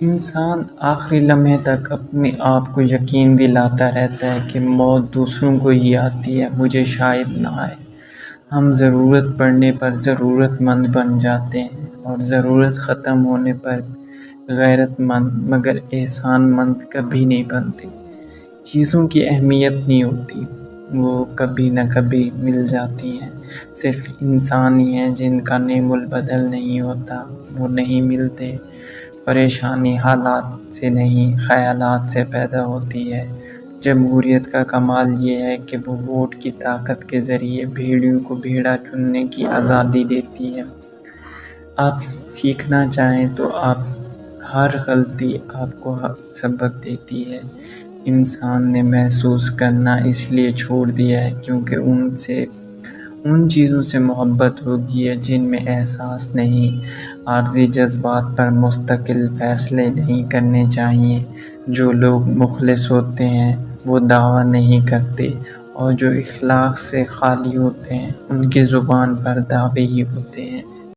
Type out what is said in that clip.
انسان آخری لمحے تک اپنے آپ کو یقین دلاتا رہتا ہے کہ موت دوسروں کو ہی آتی ہے، مجھے شاید نہ آئے۔ ہم ضرورت پڑنے پر ضرورت مند بن جاتے ہیں اور ضرورت ختم ہونے پر غیرت مند مگر احسان مند کبھی نہیں بنتے۔ چیزوں کی اہمیت نہیں ہوتی، وہ کبھی نہ کبھی مل جاتی ہیں۔ صرف انسان ہی ہیں جن کا نعم البدل نہیں ہوتا، وہ نہیں ملتے۔ پریشانی حالات سے نہیں، خیالات سے پیدا ہوتی ہے۔ جمہوریت کا کمال یہ ہے کہ وہ ووٹ کی طاقت کے ذریعے بھیڑیوں کو بھیڑا چننے کی آزادی دیتی ہے۔ آپ سیکھنا چاہیں تو ہر غلطی آپ کو سبق دیتی ہے۔ انسان نے محسوس کرنا اس لیے چھوڑ دیا ہے کیونکہ ان چیزوں سے محبت ہو گئی ہے جن میں احساس نہیں۔ عارضی جذبات پر مستقل فیصلے نہیں کرنے چاہیے۔ جو لوگ مخلص ہوتے ہیں وہ دعویٰ نہیں کرتے اور جو اخلاق سے خالی ہوتے ہیں ان کی زبان پر دعوے ہی ہوتے ہیں۔